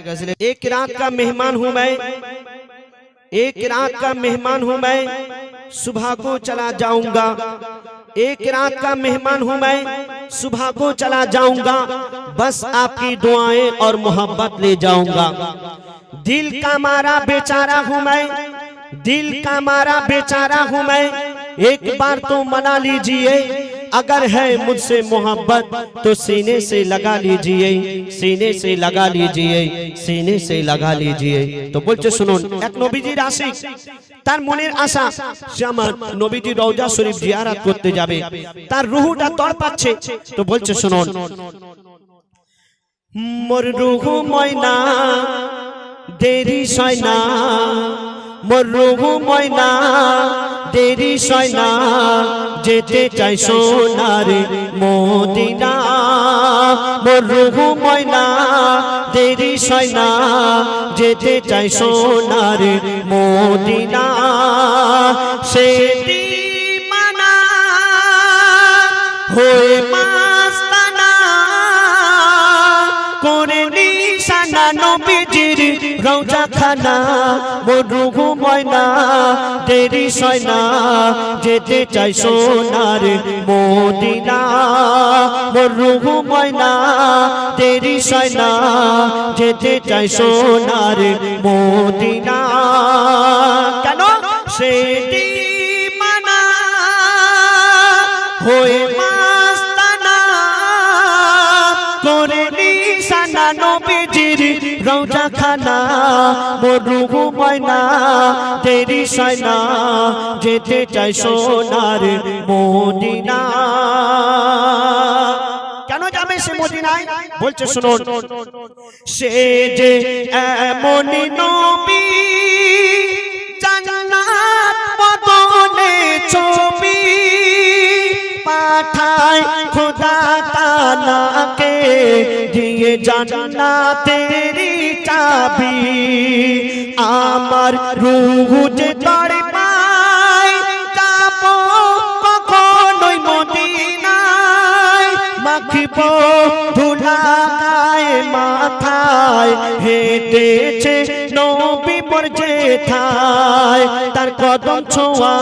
एक रात का मेहमान हूँ मैं, एक रात का मेहमान हूँ मैं, सुबह को चला जाऊंगा। एक रात का मेहमान हूँ मैं, सुबह को चला जाऊंगा। बस आपकी दुआएं और मोहब्बत ले जाऊंगा। दिल का मारा बेचारा हूँ मैं, दिल का मारा बेचारा हूँ मैं। एक बार तो मना लीजिए, अगर है मुझसे मोहब्बत तो सीने से लगा लीजिए, सीने से लगा लीजिए, सीने से लगा लीजिए। तो बोलते सुनुन, एक नबीजीर आशिक तार मনের আশা সে আমার নবীজির রওজা শরীফ জিয়ারত করতে যাবে, তার রূহটা তড়পাচ্ছে। তো বলছে শুনুন, মোর রূহ ময়না দেরি সয়না, মোর রূহ ময়না দেরি সয়না, যেতে চাই সোনার মদিনা। মোর রূহ ময়না দেরি সয়না, যেতে চাই সোনার মদিনা। সে দিওয়ানা হয়ে মাস্তানা করে নিশানা নবীজির রওজা খানা। মোর রূহ ময়না দেরি সয়না, যেতে চাই সোনার মদিনা। মোর রূহ ময়না দেরি সয়না, যেতে চাই সোনার মদিনা। কেন? সে দিওয়ানা হয়ে মাস্তানা করে নিশানা নবীজির রওজা খানা। মোর রূহ ময়না দেরি সয়না, যেতে চাই সোনার মদিনা। কেন যাবে সে মদিনায়? বলছে শুনুন, সে যে এমনই নবী জান্নাত বদনে ছবি পাঠায় খোদা তাআলাকে দিয়ে জান্নাতেরই চাবি। আমার রূহ যে তড়পায় যাব কখনোই মদিনায়, মাখিব ধুলা গায়ে মাথায়, হেঁটেছে নবী মোর যেথায়। তার কদম ছোঁয়া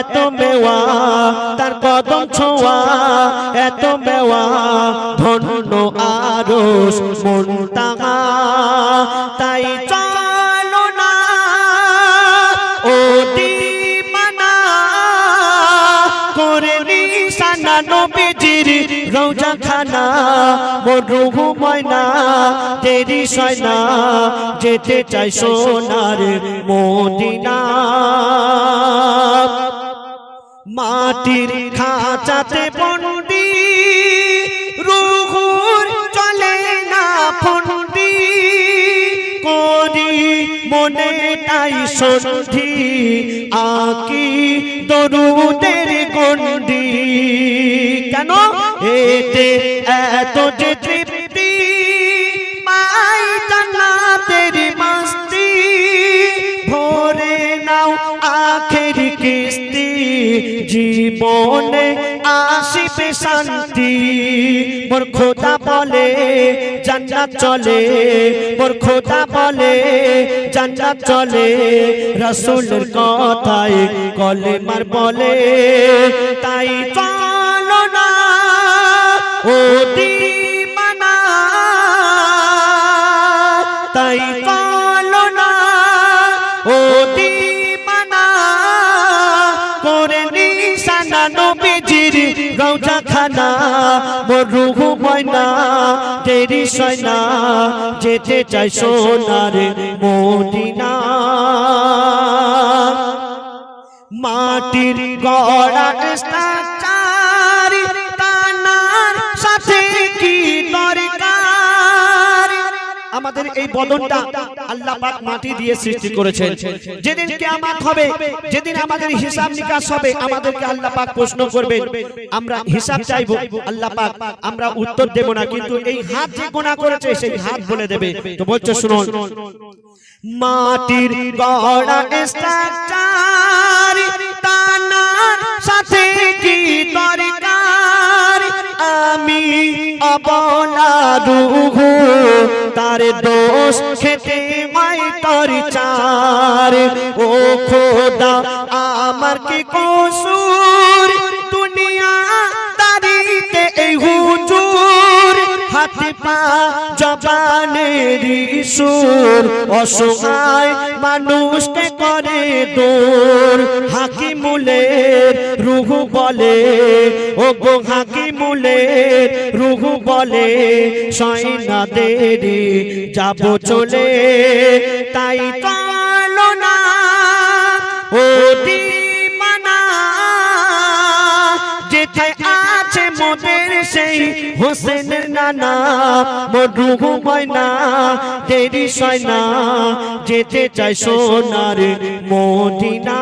এত মেওয়া, তার কদম ছোঁয়া এত মেওয়া, ধন্য আরশ মুনতাহা। তাই চলো না ও দিওয়ানা করে নিশানা নবীজির রওজা খানা। মোর রূহ ময়না দেরি সয়না, যেতে চাই সোনার মদিনা। মাটির খাঁচাতে বন্দি রূহুর চলে না ফন্দি, করি মনে তাই সন্ধি, আকি দরুদের গন্ডি। কেন? এতে এত যে তৃপ্তি পাই জান্নাতের মাস্তি, ভরে নাও আখের কিস্তি, জীবনে আসিবে শান্তি। মোর খোদা বলে জান্নাত চলে, মোর খোদা বলে জান্নাত চলে, রাসূলের কথায় কলেমার বলে। তাই চলো না ও দিওয়ানা, তাই চলো না ও দিওয়ানা করে নিশানা নবীজির রওজা খানা। মোর রূহ ময়না দেরি সয়না, যেতে চাই সোনার মদিনা। মাটির গড়া স্ট্রাকচার তানার সাথে কি দরকার? আমাদের এই বদনটা আল্লাহ পাক মাটি দিয়ে সৃষ্টি করেছেন। যেদিন কিয়ামত হবে, যেদিন আমাদের হিসাব নিকাশ হবে, আমাদেরকে আল্লাহ পাক প্রশ্ন করবেন, আমরা হিসাব চাইবো আল্লাহ পাক, আমরা উত্তর দেব না, কিন্তু এই হাত যে গুনাহ করেছে সেই হাত বলে দেবে। তো বলছে শুনুন, মাটির গড়া স্ট্রাকচার তানার সাথে কি দরকার? আমি আমি অবলা রুহু তার দোষ খেতে মাই তোর চার ও খোদা আমার কি কসুর দুনিয়া দারিতে এই হুজুর হাতে পা জবানের সুর অসহায় মানুষকে করে দূর হাকিমুলের রুহু বলে ও গো হাকিমুলের রুহু বলে সয়না দেরি যাব চলে তাই কালো না ও দিমানা যেতে আছে মোদের সেই হোসেনের নানা মোর রুহু ময়না দেরি সয়না যেতে চাই সোনার মদিনা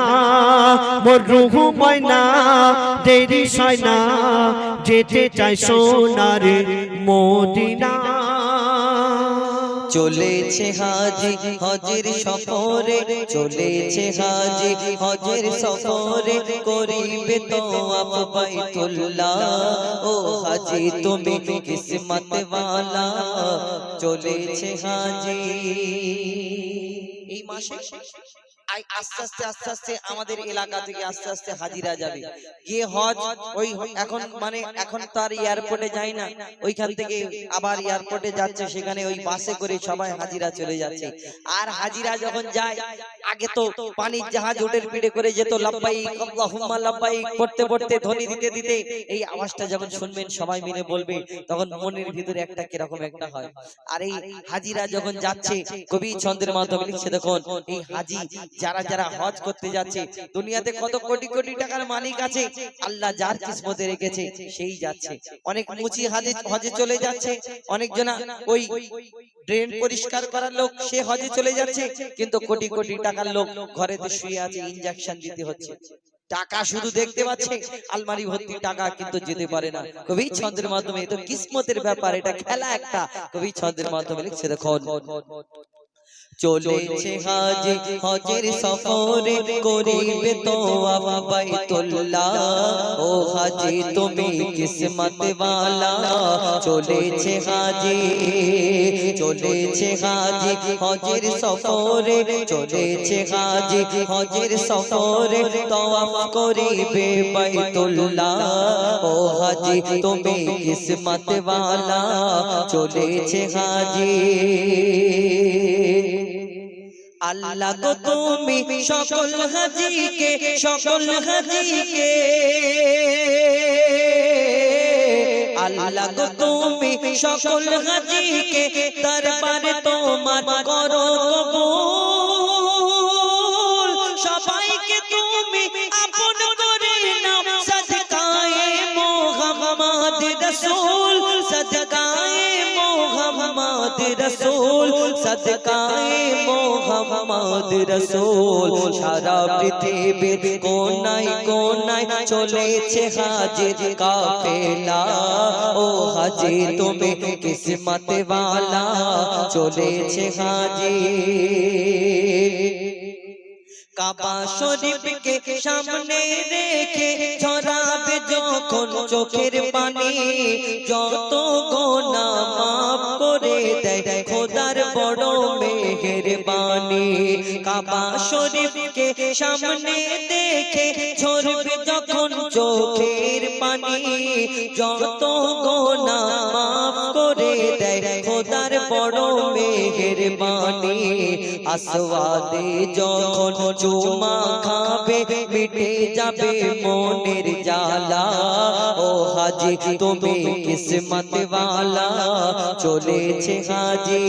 মোর রুহু ময়না দেরি সয়না যেতে চাই সোনার মদিনা চলেছে হাজি হজের সফরে চলেছে হাজি হজের সফরে করিবে তওয়াফ বাইতুল্লাহ ও হাজি তুমি কিসমত ওয়ালা চলেছে হাজি এই মাসে আস্তে আস্তে আস্তে আমাদের এলাকা থেকে আস্তে আস্তে হাজিরা যাবে গিয়ে হজ ওই এখন মানে এখন তো আর এয়ারপোর্টে যায় না ওইখান থেকে আবার এয়ারপোর্টে যাচ্ছে সেখানে ওই বাসে করে সবাই হাজিরা চলে যাচ্ছে আর হাজিরা যখন যায় আগে তো পানির জাহাজ ওটের পিঠে করে যেত লাব্বাইক আল্লাহুম্মা লাব্বাইক পড়তে পড়তে ধ্বনি দিতে দিতে এই আওয়াজটা যখন শুনবেন সবাই মিলে বলবে তখন মনের ভিতরে একটা কিরকম একটা হয় আর এই হাজিরা যখন যাচ্ছে কবি ছন্দের মাধ্যমে লিখছে দেখুন এই হাজি যারা যারা হজ করতে যাচ্ছে দুনিয়াতে কত কোটি কোটি টাকার মালিক আছে আল্লাহ যার কিসমতে রেখেছে সেই যাচ্ছে অনেক মুচি হজে চলে যাচ্ছে অনেক জনা ওই ড্রেন পরিষ্কার করার লোক সে হজে চলে যাচ্ছে কিন্তু কোটি কোটি টাকার লোক ঘরেতে শুয়ে আছে ইনজেকশন দিতে হচ্ছে টাকা শুধু দেখতে পাচ্ছে আলমারি ভর্তি টাকা কিন্তু যেতে পারে না কবি ছন্দের মাধ্যমে তো কিসমতের ব্যাপার এটা খেলা একটা কবি ছন্দের মাধ্যমে লিখছে দেখুন চলেছে হাজি হজের সফরে করিবে তওয়াফ বাইতুল্লাহ ও হাজি তুমি কিসমত ওয়ালা চলেছে হাজি হজের সফরে চলেছে হাজি হজের সফরে তওয়াফ করিবে বাইতুল্লাহ ও হাজি তুমি কিসমত ওয়ালা চলেছে হাজি আল্লাহ গো তুমি সকল হাজিকে আল্লাহ গো তুমি সকল হাজিকে দরবারে তোমার করো কবুল সবাইকে তুমি আপন করে নাও সদকায়ে মুহাম্মদ রাসূল সদকায়ে মুহাম্মদ রাসূল সদকায়ে মুহাম্মদ রাসূল সারা পৃথিবীর কোনায় কোনায় চলেছে হাজির কাফেলা ও হাজি তুমি কিসমত ওয়ালা চলেছে হাজি কাবা শরীফকে সামনে রেখে ঝরাবে যখন চোখের পানি যত গুনাহ মাফ করে দেয় খোদার বড় মেহেরবানি কাবা শরীফকে সামনে দেখে ঝরবে যখন চোখের পানি যত গুনাহ মাফ করে দেয় খোদার বড় মেহেরবানি আসওয়াদে যখন চুমা খাবে মিটে যাবে মনের জ্বালা ও হাজি তুমি কিসমত ওয়ালা চলেছে হাজি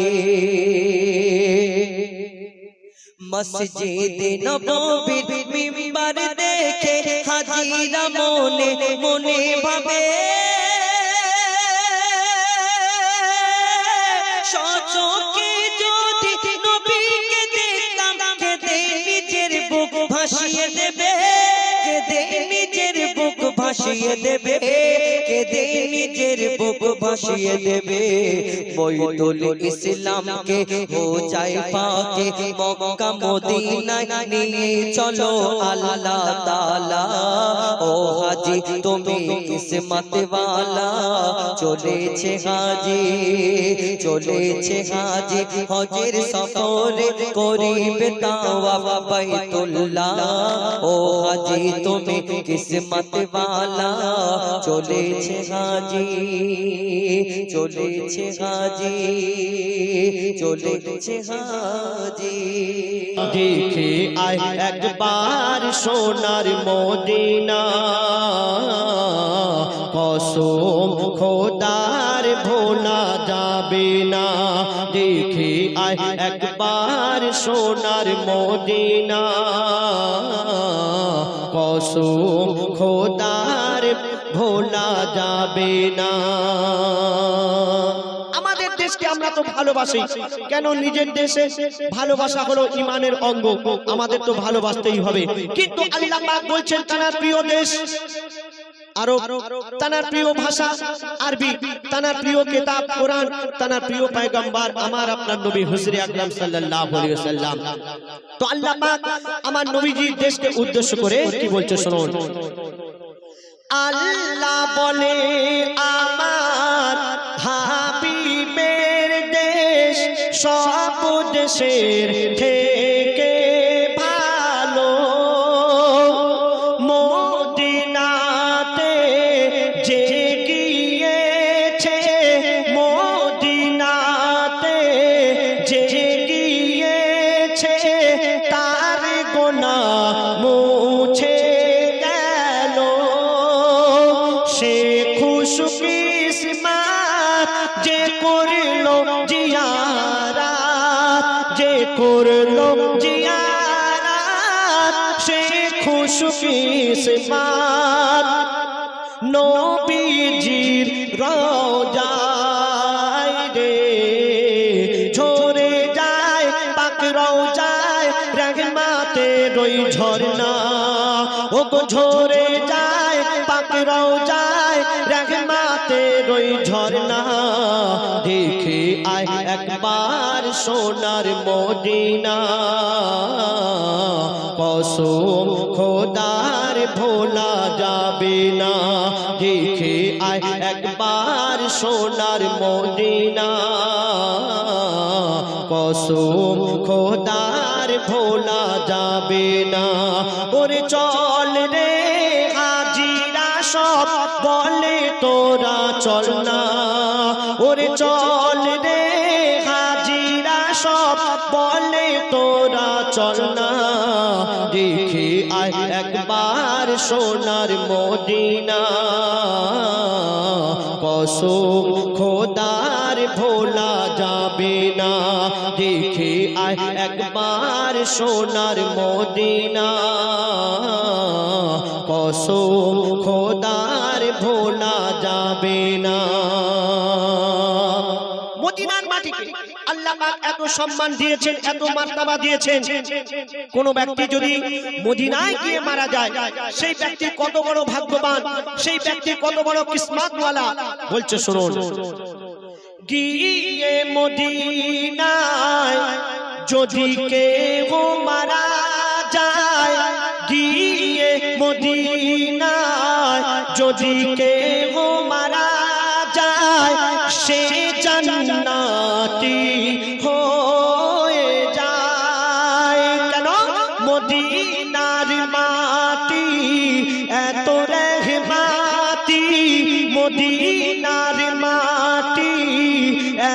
মসজিদে নববীর মিম্বার দেখে হাজিরা মনে মনে ভাবে সচকে যদি নবীকে দেখতাম কেঁদে নিজের বুক ভাসিয়ে দেবে কেঁদে নিজের বুক ভাসিয়ে দেবে কেঁদে নিজের বুক ভাসিয়ে দেবে বৈতুল ইসলামকে হো যায় পাকে মক্কা মদিনায় নিয়ে চলো আল্লাহ তাআলা ও হাজি তুমি কিসমত ওয়ালা চলেছে হাজি হজের সফরে করিবে তাওয়াফ বাইতুল্লাহ ও হাজি তুমি কিসমত ওয়ালা চলেছে হাজি দেখে আয় একবার সোনার মদিনা কসম খোদার ভোলা যাবে না দেখে আয় একবার সোনার মদিনা কসম খোদার ভোলা যাবে না আমাদের দেশকে আমরা তো ভালোবাসি কেন নিজের দেশে ভালোবাসা হলো ঈমানের অঙ্গ আমাদের তো ভালোবাসতেই হবে কিন্তু আল্লাহ পাক বলছেন তার প্রিয় দেশ আরব তার প্রিয় ভাষা আরবি তার প্রিয় কিতাব কোরআন তার প্রিয় পয়গম্বর আমার আপনার নবী হুজুরে আকরাম সাল্লাল্লাহু আলাইহি ওয়াসাল্লাম তো আল্লাহ পাক আমার নবীজির দেশকে উদ্দেশ্য করে কি বলছে শুনুন আল্লাহ বলে আমার হাবিবের দেশ সব দেশের থেকে ভালো মদিনাতে যে গিয়েছে মদিনাতে যে গিয়েছে তার গুনাহ মুছে গেল সে খুশকিসমত যে করলো জিয়ারাত সে খুশকিসমত নবীজির রওজায় রে ঝরে যায় পাক রওজায় রহমতের ওই ঝরনা ও গো ঝরে যায় পাক রওজায় রহমতের ওই ঝরনা দেখে আয় একবার সোনার মদিনা কসম খোদার ভোলা যাবে না দেখে আয় একবার সোনার মদিনা কসম খোদার ভোলা যাবে না ওরে চল রে হাজিরা সব বলে তোরা চল না ওরে চল রে হাজিরা সব বলে তোরা চল না দেখে আয় একবার সোনার মদিনা কসম খোদার ভোলা যাবে না দেখে আয় একবার সোনার মদিনা কসম খোদার ভোলা যাবে না মদিনার মাটিকে আল্লাহ পাক এত সম্মান দিয়েছেন এত মার্তবা দিয়েছেন কোন ব্যক্তি যদি মদিনায় গিয়ে মারা যায় সেই ব্যক্তি কত বড় ভাগ্যবান সেই ব্যক্তি কত বড় কিসমতওয়ালা বলছে শুনুন গিয়ে মদিনায় যদি কেউ মারা যায় গিয়ে মদিনায় যদি কেউ মারা যায় সে জান্নাতি হয়ে যায় কেন মদিনার মাটি এত রহমতি মদিনার মাটি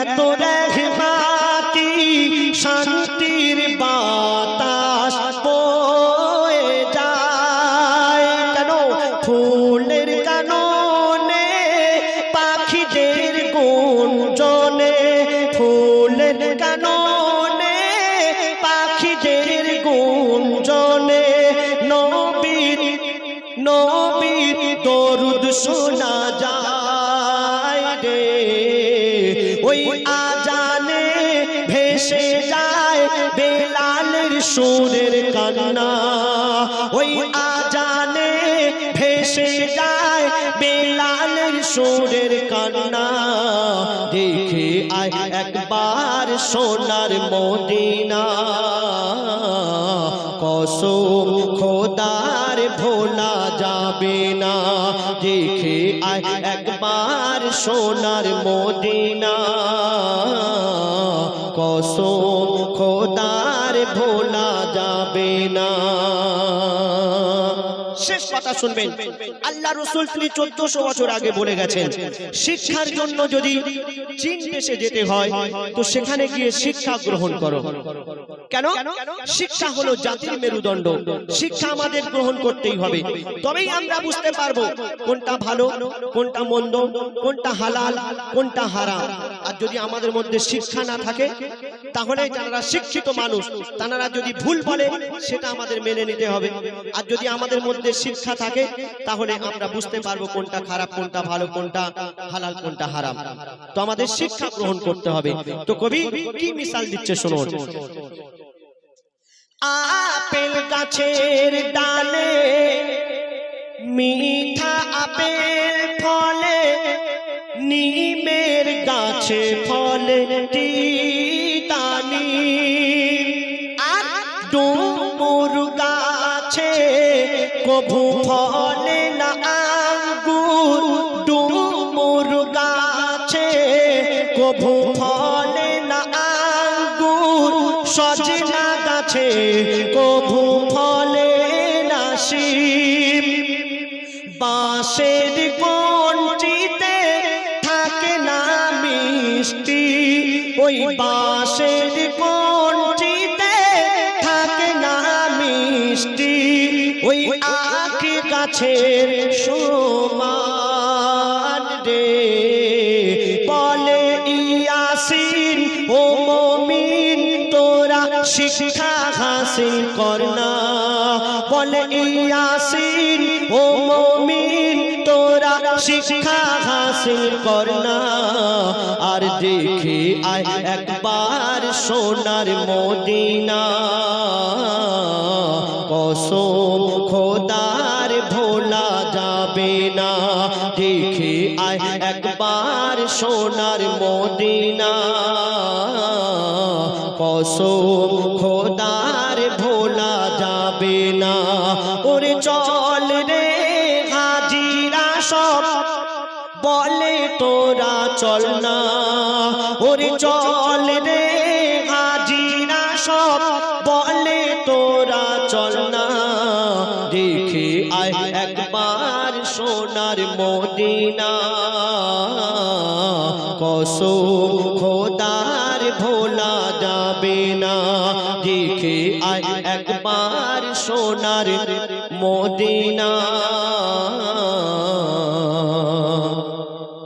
এত রহমতি শান্তির বাতাস বয়ে যায় কেন ফুলের কাননে পাখিদের গুঞ্জনে ফুলের কাননে পাখিদের গুঞ্জনে নবীর দরুদ শোনা যায় রে ওই আজানে ভেসে যায় বেলালের সুরের কান্না ওই আজানে ভেসে যায় বেলালের সুরের কান্না দেখে আয় একবার সোনার মদিনা কসম খোদার ভোলা যাবে না দেখে আয় একবার সোনার মদিনা কসম খোদার ভোলা যাবে না শেষ কথা শুনবেন আল্লাহ রাসূল তিনি 1400 বছর আগে বলে গেছেন শিক্ষার জন্য যদি চীন দেশে যেতে হয় তো সেখানে গিয়ে শিক্ষা গ্রহণ করো কেন শিক্ষা হলো জাতির মেরুদণ্ড শিক্ষা আমাদের গ্রহণ করতেই হবে তবেই আমরা বুঝতে পারবো কোনটা ভালো কোনটা মন্দ কোনটা হালাল কোনটা হারাম আর যদি আমাদের মধ্যে শিক্ষা না থাকে তাহলে যারা শিক্ষিত মানুষ তারা যদি ভুল বলে সেটা আমাদের মেনে নিতে হবে আর যদি আমাদের মধ্যে শিক্ষা থাকে তাহলে আমরা বুঝতে পারবো কোনটা খারাপ কোনটা ভালো কোনটা হালাল কোনটা হারাম তো আমাদের শিক্ষা গ্রহণ করতে হবে তো কবি কি মিসাল দিচ্ছে শুনুন আপেল গাছের ডালে মিঠা আপেল ফলে নিমের গাছে ফলে তিতানি আর ডুমুর গাছে কভু ফলে না আঙ্গুর ডুমুর গাছে কভু ফলে না আঙ্গুর সজনা গাছে কভু ফলে না শিম বাঁশের কঞ্চিতে থাকে না মিষ্টি ওই বাঁশের কঞ্চিতে থাকে না মিষ্টি ওই আখ গাছের সমান রে বলে ইয়াসিন ও মুমিন তোরা শিক্ষা হাসিল করনা বলে ইয়াসিন ও মুমিন তোরা শিক্ষা হাসিল করনা আর দেখে আয় একবার সোনার মদিনা কসম খোদার ভোলা যাবে না দেখে আয় একবার সোনার মদিনা কসম খোদার ভোলা যাবে না ওরে চল রে হাজিরা সব বলে তোরা চল না ওরে চল রে হাজিরা সব বলে তোরা চল না দেখে আয় একবার সোনার মদিনা কসম খোদার ভোলা যাবে না দেখে আয় একবার সোনার মদিনা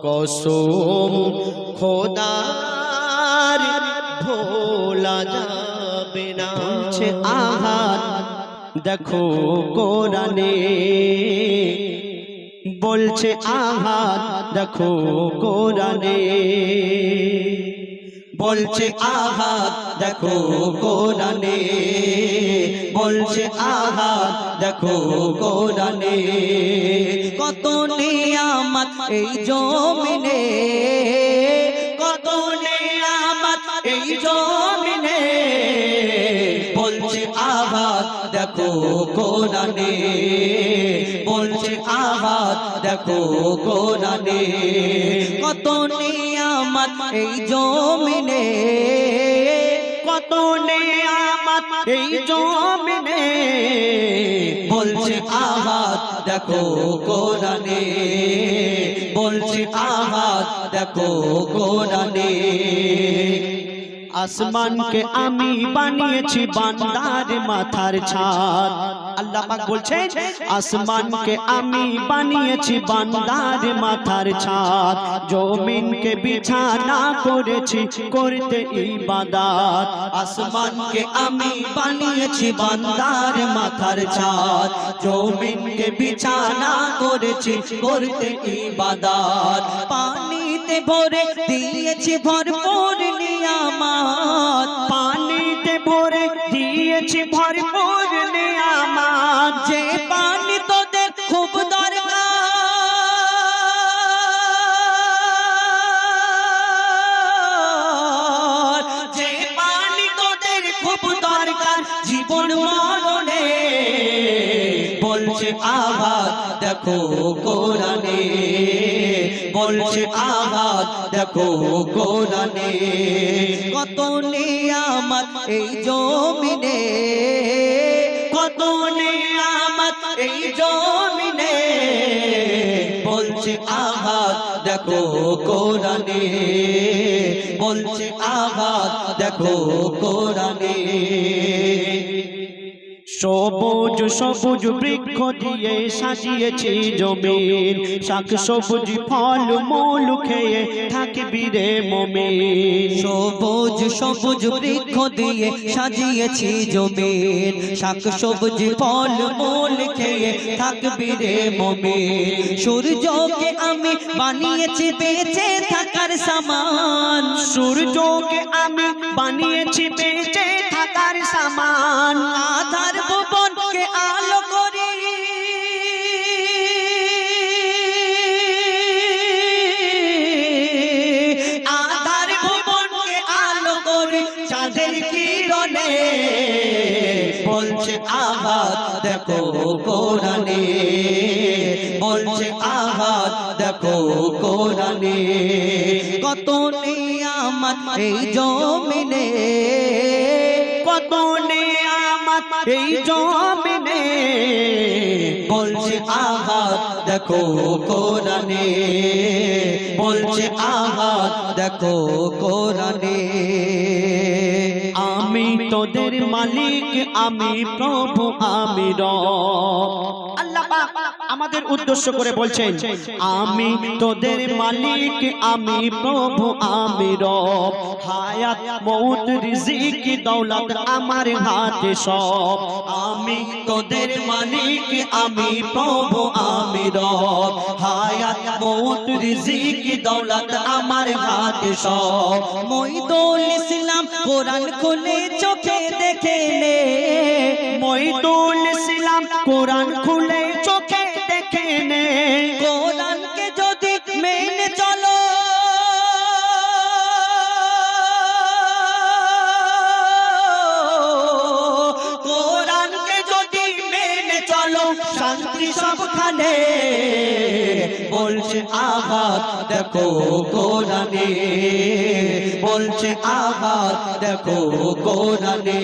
কসম খোদার ভোলা যাবে না বলছে আহাত দেখো কোরআনে বলছে আহাত দেখো কোরআনে বলছে আহাত দেখো কোরআনে বলছে আহাত দেখো কোরআনে কত নিয়ামত এই জমিনে কত নিয়ামত এই জমিনে বলছে আহাত দেখো কোরআনে বলছে আহাত দেখো কোরআনে কত নিয়ামত এই জমিনে কত নিয়ামত এই জমিনে বলছে আহাত দেখো কোরআনে বলছে আহাত দেখো কোরআনে আসমানকে আমি বানিয়েছি বান্দার মাথার ছাদ আল্লাহ পাক বলছেন আসমানকে আমি বানিয়েছি বান্দার মাথার ছাদ জমিনকে বিছানা করেছি করতে ইবাদত আসমানকে আমি বানিয়েছি বান্দার মাথার ছাদ জমিনকে বিছানা করেছি করতে ইবাদত পানিতে ভরে দিয়েছি ভরপুর নিয়ামত পানিতে ভরে দিয়েছি ভরপুর নিয়ামত যে পানি তোদের খুব দরকার আমার জীবন মরণে বলছে আঘাত দেখো কোরআনে বলছে আঘাত দেখো কোরআনে কত নিয়ামত এই জমিনে কত নিয়ামত এই জমিনে বলছে আঘাত দেখো কোরআনে বলছে আঘাত দেখো কোরআনে সবুজ সবুজ বৃক্ষ দিয়ে সাজিয়েছি জমিন শাক সবুজ ফল মূল খেয়ে থাকবি রে মুমিন সবুজ সবুজ বৃক্ষ দিয়ে সাজিয়েছি জমিন শাক সবুজ ফল মূল খেয়ে থাকবি রে মুমিন সূর্যকে আমি বানিয়েছি বেঁচে থাকার সামান সূর্যকে আমি বানিয়েছি বেঁচে থাকার সামান আধার ভুবনকে আলো করি আধার ভুবনকে আলো করি চাঁদের কিরণে বলছে আঘাত দেখো কোরআনে বলছে আঘাত দেখো কোরআনে কত নিয়ামত এই জমিনে কত নিয়ামত এই জমিনে বলছে আঘাত দেখো কোরআনে বলছে আঘাত দেখো কোরআনে আমি তোদের মালিক আমি প্রভু আমি রব আল্লাহ পাক আমাদের উদ্দেশ্য করে বলছেন আমি তোদের মালিক আমি প্রভু আমি রব হায়াত মউত রিজিক দৌলত আমার হাতে সব আমি তোদের মালিক আমি প্রভু আমি রব হায়াত মউত রিজিক দৌলত আমার হাতে সব মঈদুল ইসলাম কোরআন খুলে চোখে দেখে নে মঈদুল ইসলাম কোরআন খুলে চোখে দেখে নে কোরআনকে যদি মেনে চলো কোরআনকে যদি মেনে চলো শান্তি সবখানে বলছে আঘাত দেখো কোরআনে বলছে আঘাত দেখো কোরআনে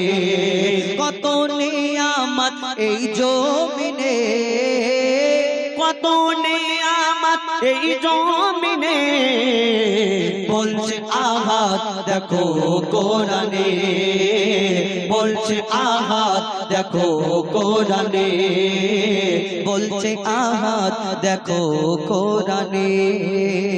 কত নিয়ামত এই জমিনে কত নিয়ামত এই জমিনে বলছে আঘাত দেখো কোরআনে বলছে আঘাত দেখো কোরআনে বলছে আঘাত দেখো কোরআনে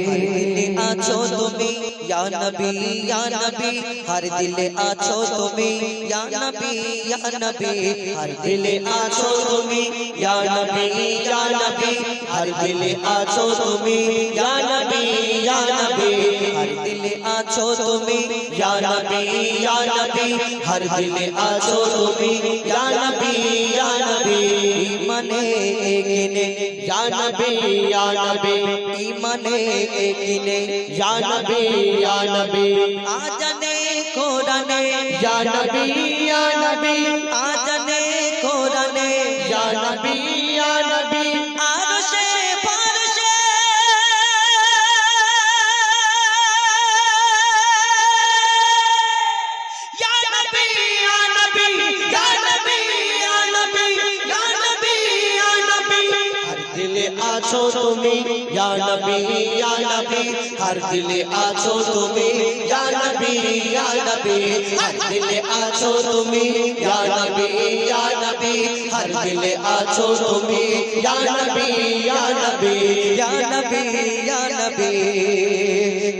দিলে আছো তুমি ইয়া নবী ইয়া নবী হর দিলে আছো তুমি ইয়া নবী ইয়া নবী হর দিলে আছো তুমি ইয়া নবী ইয়া নবী হর দিলে আছো তুমি ইয়া নবী ইয়া নবী হর দিলে আছো তুমি ইয়া নবী ইয়া নবী হর দিলে আছো তুমি ইয়া নবী ইয়া নবী ইমানে একিনে ইয়া নবী ইয়া নবী ইমানে একিনে ইয়া নবী ইয়া নবী আজানে কোরআনে ইয়া নবী ইয়া নবী আজানে কোরআনে ইয়া নবী ইয়া নবী আরশে ফারশে ইয়া নবী ইয়া নবী ইয়া নবী ইয়া নবী ইয়া নবী ইয়া নবী হর দিলে আছো তুমি ইয়া নবী ইয়া নবী হর দিলে আছো তুমি ইয়া নবী ইয়া নবী হর দিলে আছো তুমি ইয়া নবী ইয়া নবী হর দিলে আছো তুমি ইয়া নবী ইয়া নবী ইয়া নবী ইয়া নবী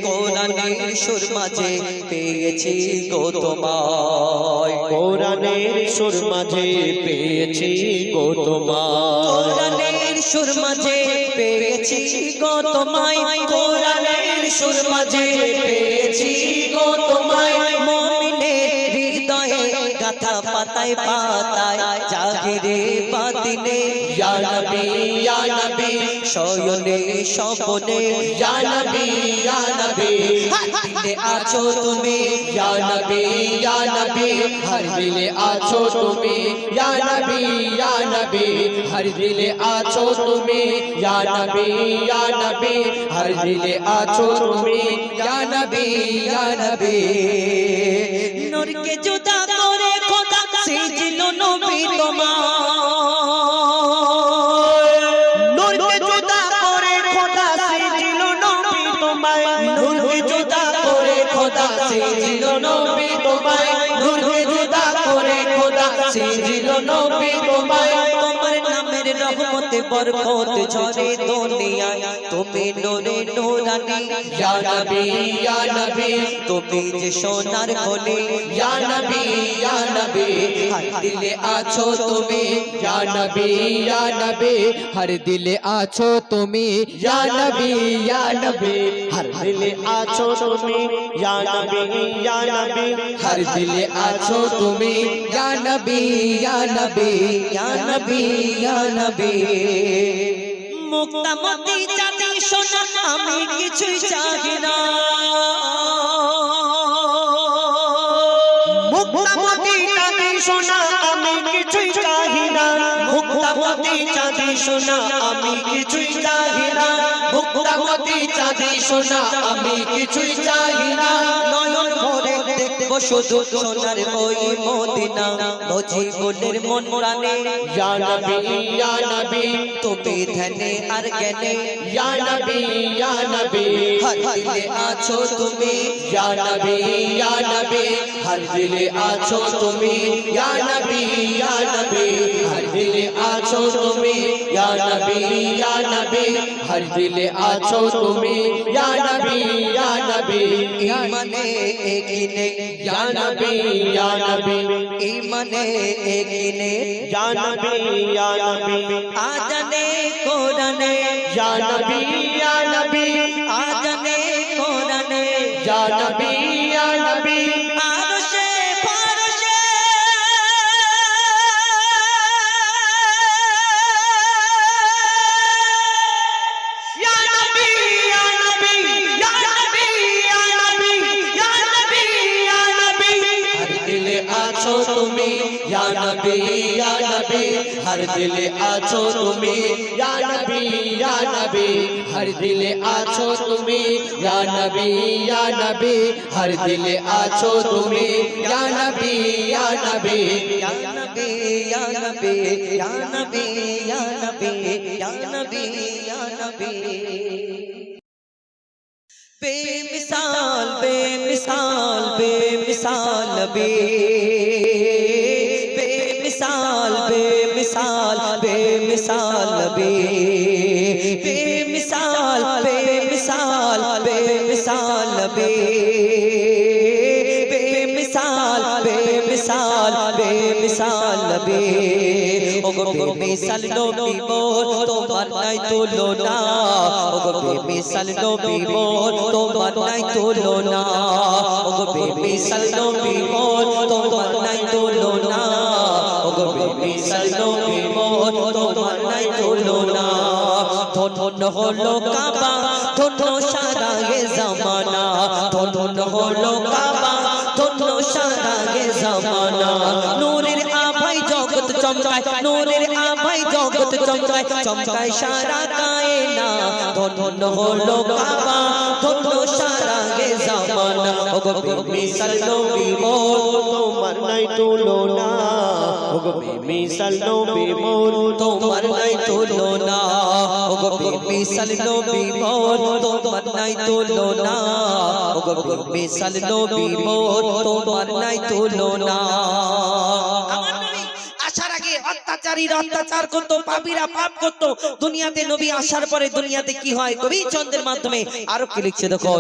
কোরআনের সুর মাঝে পেয়েছি গো তোমায় কোরআনের সুর মাঝে পেয়েছি গো তোমায় কোরআনের সুর মাঝে পেয়েছি গো তোমায় কোরআনের সুর মাঝে পেয়েছি গো তোমায় মুমিনের হৃদয়ে গাথা পাতায় পাতায় জাগিরে বাতিনে ইয়া নবী ইয়া নবী শয়নে স্বপনে ইয়া নবী ইয়া নবী দিলে আছো তুমি ইয়া নবী ইয়া নবী হর দিলে আছো তুমি ইয়া নবী ইয়া নবী হর দিলে আছো তুমি ইয়া নবী ইয়া নবী হর দিলে আছো তুমি ইয়া নবী ইয়া নবী নূরকে জুদা করে খোদা সেজল নবী তোমার নূরকে জুদা করে খোদা সেজল নবী তোমায় নূরকে জুদা করে খোদা সেজিল নবী তোমায় নূরকে জুদা করে খোদা সেজিল নবী তোমায় তোমার নামের রহমতে বরকত ঝরে দুনিয়ায় তুমি নূরে নূরানী ইয়া নবী ইয়া নবী তুমি যে সোনার খনি ইয়া নবী ইয়া নবী হর দিলে আছো তুমি ইয়া নবী ইয়া নবী হর দিলে আছো তুমি ইয়া নবী ইয়া নবী হর দিলে আছো তুমি ইয়া নবী ইয়া নবী হর দিলে আছো তুমি ইয়া নবী ইয়া নবী ইয়া নবী ইয়া নবী মুক্তামতি চাঁদি সোনা আমি কিছুই চাই না মুক্তামতি চাঁদি সোনা আমি কিছুই চাহি না মুক্তামতি চাঁদি সোনা আমি কিছুই চাহি না মুক্তামতি চাঁদি সোনা আমি কিছুই চাই না নয়ন ভরে দেখবো শুধু সোনার ওই মদিনা বুঝি বলের মন প্রাণে ইয়া নবী ইয়া নবী তুমি ধ্যানে আর জ্ঞানে ইয়া নবী ইয়া নবী হর দিলে আছো তুমি ইয়া নবী ইয়া নবী হর দিলে আছো তুমি ইয়া নবী ইয়া নবী হর দিলে আছো তুমি ইয়া নবী ইয়া নবী হর দিলে আছো তুমি ইয়া নবী ইয়া নবী ইমানে একিনে ইয়া নবী ইয়া নবী ইমানে একিনে ইয়া নবী ইয়া নবী আজানে কোরআনে ইয়া নবী ইয়া নবী আজানে কোরআনে ইয়া নবী ইয়া নবী আরশে ফারশে ইয়া নবী ইয়া নবী ইয়া নবী ইয়া নবী ইয়া নবী ইয়া নবী হর দিলে আছো তুমি ইয়া নবী ইয়া নবী হর দিলে আছো তুমি ইয়া নবী ইয়া নবী হর দিলে আছো তুমি ইয়া নবী ইয়া নবী হর দিলে আছো তুমি ইয়া নবী ইয়া নবী ইয়া নবী ইয়া নবী ইয়া নবী ইয়া নবী ইয়া নবী ইয়া নবী बेमिसाल बेमिसाल बेमिसाल नबी बेमिसाल बेमिसाल बेमिसाल नबी बेमिसाल बेमिसाल बेमिसाल नबी बेमिसाल बेमिसाल बेमिसाल नबी ओगो बेमिसाल नबी मोर তোমার নাই তুলনা ওগো বেমিসাল নবী মোর তোমার নাই তুলনা ওগো বেমিসাল নবী মোর তোমার নাই তুলনা ওগো বেমিসাল নবী মোর তোমার নাই তুলনা ধন্য হলো কাবা ধন্য সারা এ জামানা ধন্য হলো কাবা ধন্য সারা এ জামানা নূরের আভাই জগৎ চমকায় নূরের আভাই জগৎ চমকায় চমকায় সারা কায়না ধন্য হলো কাবা ধন্য সারা এ জামানা ওগো বেমিসাল নবী মোর তোমার নাই তুলনা ওগো বেমিসাল নবী মোর তোমার নাই তুলনা ওগো বেমিসাল নবী মোর তোমার নাই তুলনা ওগো বেমিসাল নবী মোর তোমার নাই তুলনা আমার নবী আসার আগে অত্যাচারীরা অত্যাচার করতো পাপীরা পাপ করতো দুনিয়াতে নবী আসার পরে দুনিয়াতে কি হয় কবি চন্দ্রের মাধ্যমে আরো কি লিখছে দেখো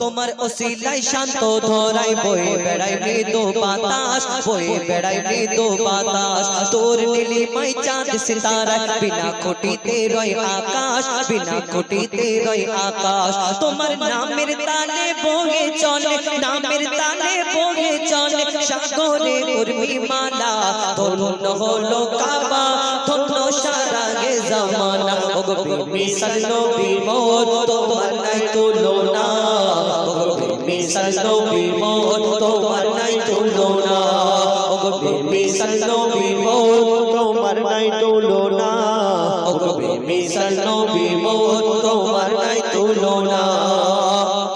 তোমার ওসিলায় শান্ত ধরাই বয়ে বেড়াই মৃদু বাতাস বয়ে বেড়াই মৃদু বাতাস তোর নীলিমায় চাঁদ সিতারা বিনা খুঁটিতে রয় আকাশ বিনা খুঁটিতে রয় আকাশ তোমার নামের তালে বহে চলে নামের তালে বহে চলে সাগরে উর্মিমালা ধন্য হলো কাবা ধন্য সারা গে জামানা ওগো বেমিসাল নবী মোর তোমার নাই তুলনা ওগো বেমিসাল নবী মোর তোমার নাই তুলনা ওগো বেমিসাল নবী মোর তোমার নাই তুলনা ওগো বেমিসাল নবী মোর তোমার নাই তুলনা।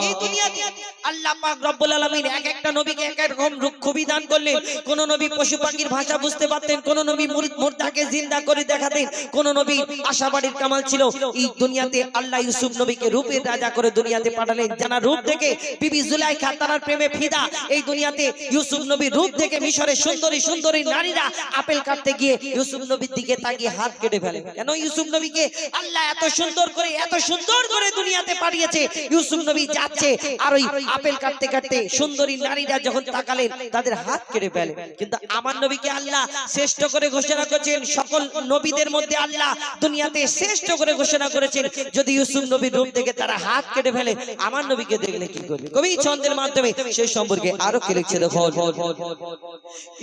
এই দুনিয়াতে আল্লাহ পাক রব্বুল আলামিন এক একটা নবীকে এক এক রকম খুবই দান করলেন। কোন নবী পশু পাখির ভাষা বুঝতে পারতেন, কোন নবী মুর্দাকে জিন্দা করে দেখাতেন, কোন নবী আশাবাড়ির কামাল ছিল। এই দুনিয়াতে আল্লাহ ইউসুফ নবীকে রূপের রাজা করে দুনিয়াতে পাঠালেন। জানা রূপ দেখে বিবি জুলাইখা তার প্রেমে ফিদা। এই দুনিয়াতে ইউসুফ নবীর রূপ দেখে মিশরের সুন্দরী সুন্দরী নারীরা আপেল কাটতে গিয়ে ইউসুফ নবীর দিকে তাকিয়ে হাত কেটে ফেলে। কেন? ইউসুফ নবীকে আল্লাহ এত সুন্দর করে দুনিয়াতে পাঠিয়েছে। ইউসুফ নবী যাচ্ছে আর ওই আপেল কাটতে কাটতে সুন্দরী নারীরা যখন তাকালেন তাদের হাত কেটে ফেলে। কিন্তু আমার নবীকে আল্লাহ শ্রেষ্ঠ করে ঘোষণা করেছেন। সকল নবীদের মধ্যে আল্লাহ দুনিয়াতে শ্রেষ্ঠ করে ঘোষণা করেছেন। যদি ইউসুফ নবীর রূপ দেখে তারা হাত কেটে ফেলে, আমার নবীকে দেখলে কি করবে? কবি ছন্দের মাধ্যমে সেই সম্পর্কে আরো কি লিখছে দেখো।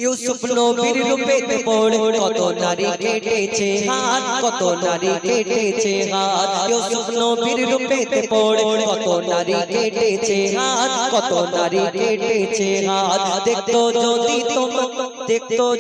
ইউসুফ নবীর রূপেতে পড়ে কত নারী কেটেছে হাত, কত নারী কেটেছে হাত। ইউসুফ নবীর রূপেতে পড়ে কত নারী কেটেছে হাত, কত নারী কেটেছে হাত। দেখতো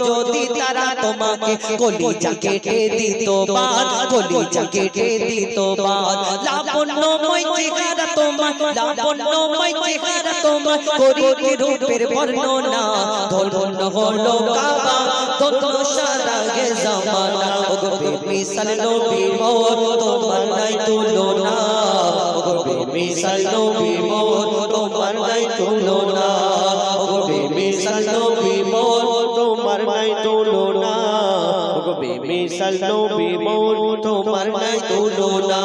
যদি তারা তোমাকে কলিজা কেটে দিত বাদ, কলিজা কেটে দিত বাদ। লাবণ্যময় চেহারা তোমার, লাবণ্যময় চেহারা তোমার, করিতে রূপের বর্ণনা। ধন্য হলো কাবা, ধন্য সারা গে জামানা। ওগো বেমিসাল নবী মোর তোমার নাই তুলনা, ওগো বেমিসাল নবী মোর তোমার নাই তুলনা, ওগো বেমিসাল নবী মোর তোমার নাই তুলনা ওগো বেমিসাল নবী মোর তোমার নাই তুলনা।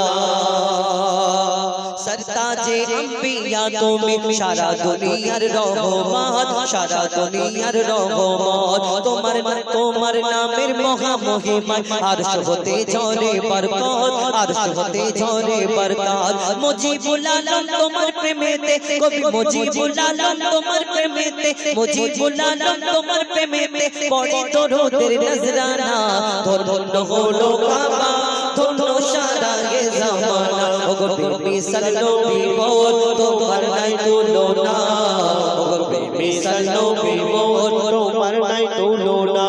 सरताजे अंबिया তুমি সারা দুনিয়ার রহমত, সারা দুনিয়ার রহমত। তোমার নামের মহা মহিমা আরশ হতে ঝরে বরকত, আরশ হতে ঝরে বরকত। মুজিবুল আলম তোমার প্রেমেতে, কবি মুজিবুল আলম তোমার প্রেমেতে, মুজিবুল আলম তোমার প্রেমেতে পড়ে দরুদের নজরানা। ধন্য হলো কাবা, ধন্য সারা গে জামানা। ওগো বেমিসাল নবী মোর তোমার নাই তুলনা, ওগো বেমিসাল নবী মোর তোমার নাই তুলনা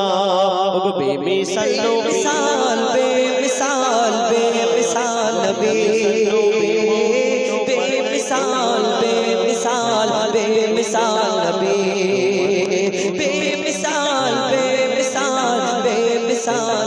ওগো বেমিসাল নবী বেমিসাল বেমিসাল বেমিসাল নবী, বেমিসাল বেমিসাল বেমিসাল নবী, বেমিসাল বেমিসাল বেমিসাল